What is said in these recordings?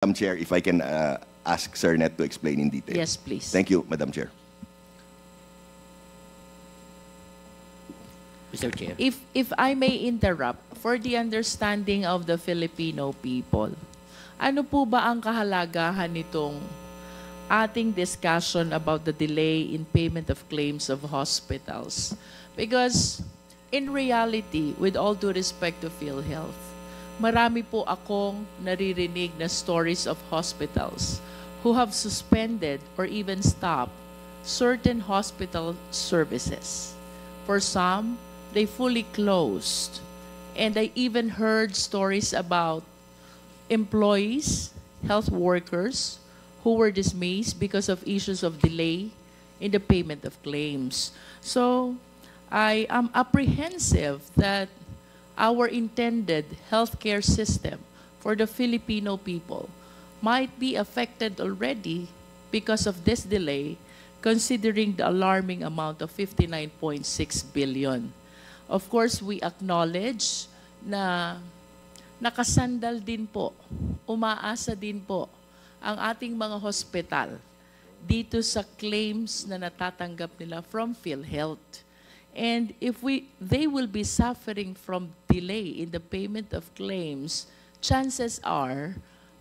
Madam Chair, if I can ask Sir Net to explain in detail. Yes, please. Thank you, Madam Chair. Mr. Chair. If I may interrupt, for the understanding of the Filipino people, ano po ba ang kahalagahan nitong ating discussion about the delay in payment of claims of hospitals? Because in reality, with all due respect to PhilHealth, marami po akong naririnig na stories of hospitals who have suspended or even stopped certain hospital services. For some, they fully closed. And I even heard stories about employees, health workers, who were dismissed because of issues of delay in the payment of claims. So I am apprehensive that our intended healthcare system for the Filipino people might be affected already because of this delay, considering the alarming amount of 59.6 billion. Of course, we acknowledge na nakasandal din po, umaasa din po ang ating mga hospital dito sa claims na natatanggap nila from PhilHealth. And if they will be suffering from delay in the payment of claims, chances are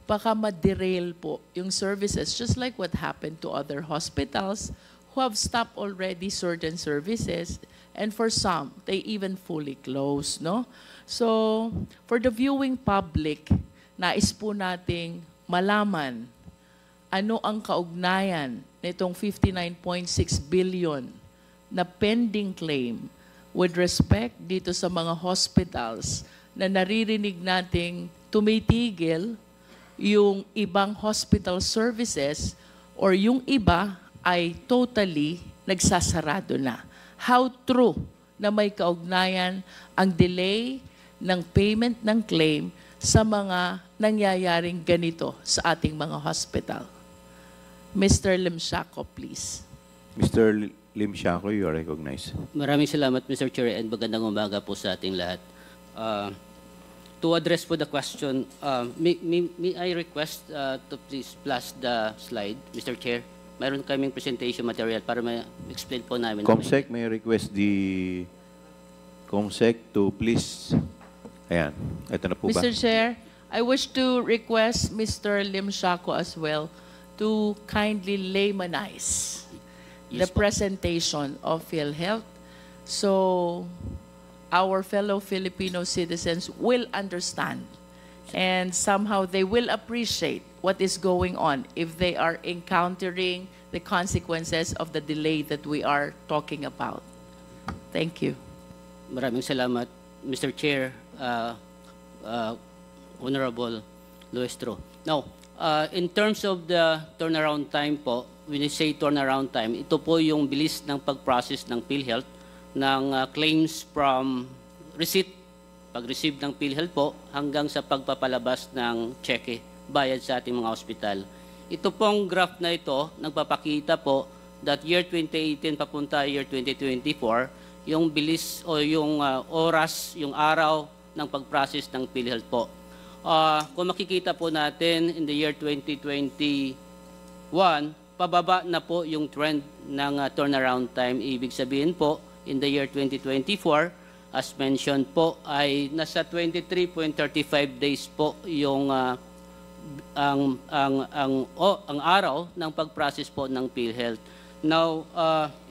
baka ma-derail po yung services, just like what happened to other hospitals who have stopped already certain services, and for some, they even fully closed, no? So, for the viewing public, nais po nating malaman ano ang kaugnayan nitong 59.6 billion na pending claim with respect dito sa mga hospitals na naririnig nating tumitigil yung ibang hospital services or yung iba ay totally nagsasarado na. How true na may kaugnayan ang delay ng payment ng claim sa mga nangyayaring ganito sa ating mga hospital? Mr. Limsiaco, please. Mr. Limsiaco, you are recognized. Maraming salamat, Mr. Chair, and magandang umaga po sa ating lahat. To address po the question, may I request to please flash the slide, Mr. Chair? Mayroon kaming presentation material para ma-explain po namin. Comsec, may I request the Comsec to please... Ayan, ito na po ba? Mr. Chair, I wish to request Mr. Limsiaco as well to kindly laymanize the presentation of PhilHealth so our fellow Filipino citizens will understand and somehow they will appreciate what is going on if they are encountering the consequences of the delay that we are talking about. Thank you. Maraming salamat, Mr. Chair, Honorable Luestro. Now, in terms of the turnaround time po, when you say turnaround time, ito po yung bilis ng pag-process ng PhilHealth ng claims from receipt, pag-receive ng PhilHealth po, hanggang sa pagpapalabas ng cheque, bayad sa ating mga ospital. Ito pong graph na ito, nagpapakita po that year 2018 papunta year 2024, yung bilis o yung oras, yung araw ng pag-process ng PhilHealth po. Kung makikita po natin in the year 2021, pababa na po yung trend ng turnaround time. Ibig sabihin po, in the year 2024, as mentioned po, ay nasa 23.35 days po yung ang araw ng pag-process po ng PhilHealth. Now,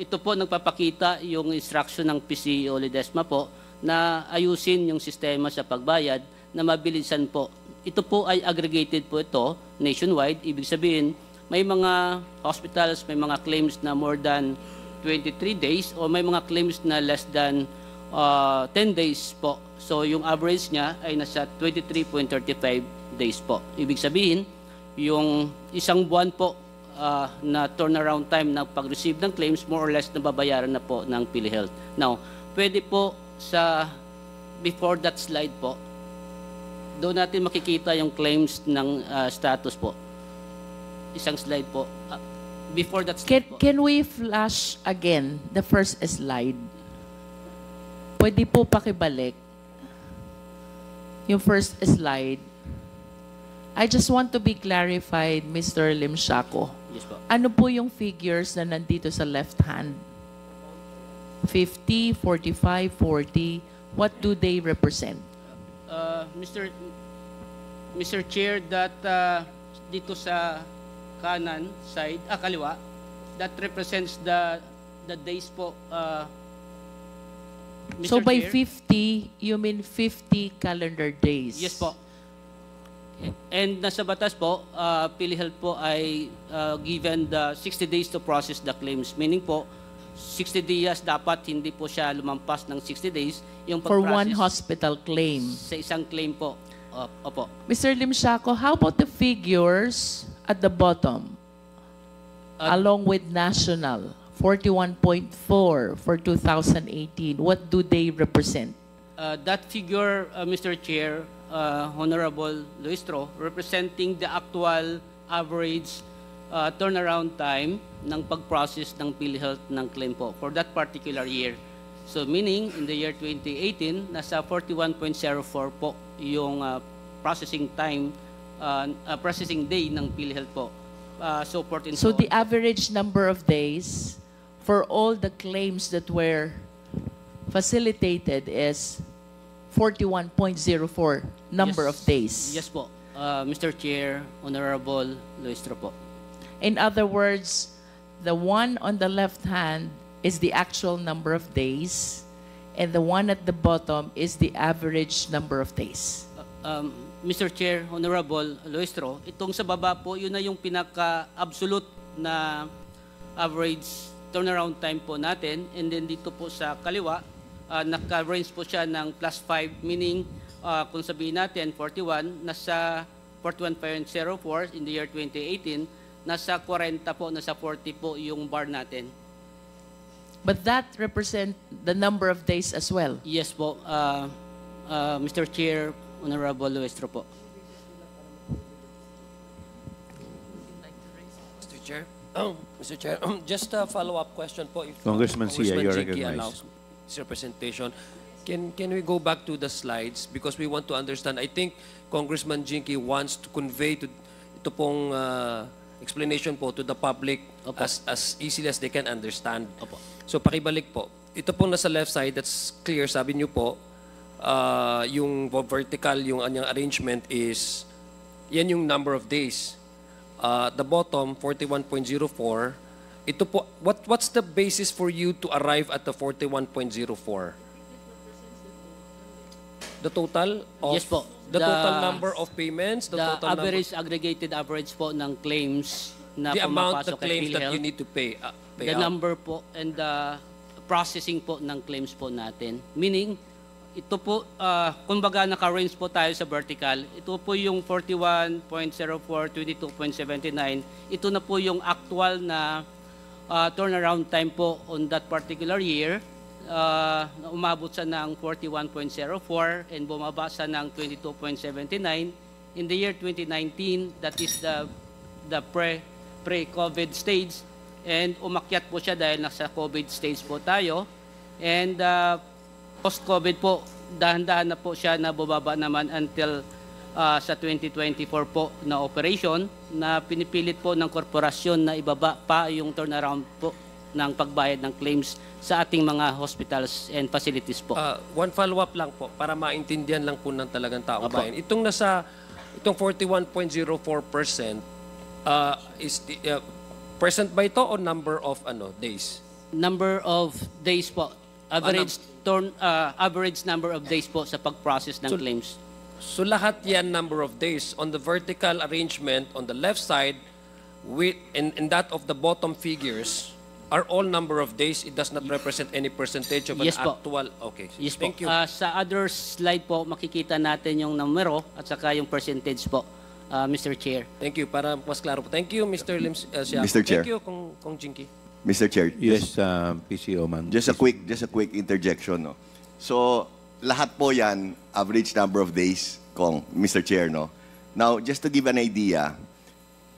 ito po nagpapakita yung instruction ng PCEO Ledesma po na ayusin yung sistema sa pagbayad na mabilisan po. Ito po ay aggregated po ito nationwide. Ibig sabihin, may mga hospitals, may mga claims na more than 23 days o may mga claims na less than 10 days po. So yung average niya ay nasa 23.35 days po. Ibig sabihin, yung isang buwan po na turnaround time na pag-receive ng claims, more or less nababayaran na po ng PhilHealth. Now, pwede po sa before that slide po, doon natin makikita yung claims ng status po. Isang slide po. Before that slide po. Can we flash again the first slide? Pwede po pakibalik yung first slide. I just want to be clarified, Mr. Limshaco. Yes po. Ano po yung figures na nandito sa left hand? 50, 45, 40. What do they represent? Mr. Chair, that dito sa kanan side, kaliwa, that represents the days po. Mr. So by Chair, 50, you mean 50 calendar days? yes po. And nasa batas po, PhilHealth po ay given the 60 days to process the claims. Meaning po, 60 days dapat hindi po siya lumampas ng 60 days yung For one pag-process hospital claim. sa isang claim po. Opo. Mr. Limshaco, how about the figures at the bottom? Along with national, 41.4 for 2018. What do they represent? That figure, Mr. Chair, Honorable Luistro, representing the actual average turnaround time ng pag-process ng PhilHealth ng claim po for that particular year. So meaning, in the year 2018, nasa 41.04 po yung processing time, processing day ng PhilHealth po. So forth and So so the on. average number of days for all the claims that were facilitated is 41.04 number Yes. of days. Yes po, Mr. Chair, Honorable Luistro po. In other words, the one on the left hand is the actual number of days, and the one at the bottom is the average number of days. Mr. Chair, Honorable Luistro, itong sa baba po, yun na yung pinaka-absolute na average turnaround time po natin. And then dito po sa kaliwa, naka-range po siya ng +5, meaning kung sabihin natin 41, nasa 41.04 in the year 2018, nasa 40 po, nasa 40 po yung bar natin. But that represent the number of days as well. Yes po, Mr. Chair, Honorable Luistro po. Mr. Chair, Mr. Chair, just a follow-up question po. If Congressman Sia, you are Jinky recognized. allows his representation, can we go back to the slides because we want to understand. I think Congressman Jinky wants to convey to ito pong explanation po to the public Opo. as easily as they can understand. Opo. So pakibalik po. Ito pong nasa left side, that's clear. Sabi niyo po, yung vertical, yung anyang arrangement is, yan yung number of days. The bottom, 41.04. Ito po, what's the basis for you to arrive at the 41.04? The total of Yes po. the total number of payments, the The total average, aggregated average po ng claims na the amount of pumapasok kay claims that PhilHealth. you need to pay The out. number po and the processing po ng claims po natin. Meaning, ito po, kumbaga naka-range po tayo sa vertical. Ito po yung 41.04, 22.79. Ito na po yung actual na turnaround time po on that particular year. Na umabot sa ng 41.04 and bumaba sa ng 22.79. In the year 2019, that is the pre-COVID stage. And umakyat po siya dahil nasa COVID stage po tayo. And post-COVID po, dahan-dahan na po siya na bubaba naman until sa 2024 po na operation na pinipilit po ng korporasyon na ibaba pa yung turnaround po ng pagbayad ng claims sa ating mga hospitals and facilities po. One follow-up lang po para maintindihan lang po ng talagang taong Apo. bayan. Itong 41.04% is the, present ba ito o number of days? Number of days po. Average number of days po sa pag-process ng So, claims. So lahat yan number of days on the vertical arrangement on the left side with in that of the bottom figures are all number of days. It does not represent any percentage of an Yes po. actual. Okay. Yes po. Thank you. Sa other slide po, makikita natin yung numero at saka yung percentage po, Mr. Chair. Thank you. Para mas klaro po. Thank you, Mr. Siaco. Mr. Chair. Thank you, Kong Jinky. Mr. Chair, Yes, PCO man. just a quick interjection, no. So, lahat po 'yan average number of days, Mr. Chair, no. Now, just to give an idea,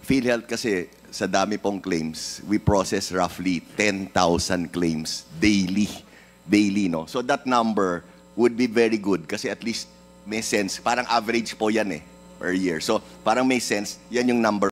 PhilHealth kasi sa dami pong claims, we process roughly 10,000 claims daily, no. So that number would be very good kasi at least may sense, parang average po 'yan eh. per year. So parang may sense, yan yung number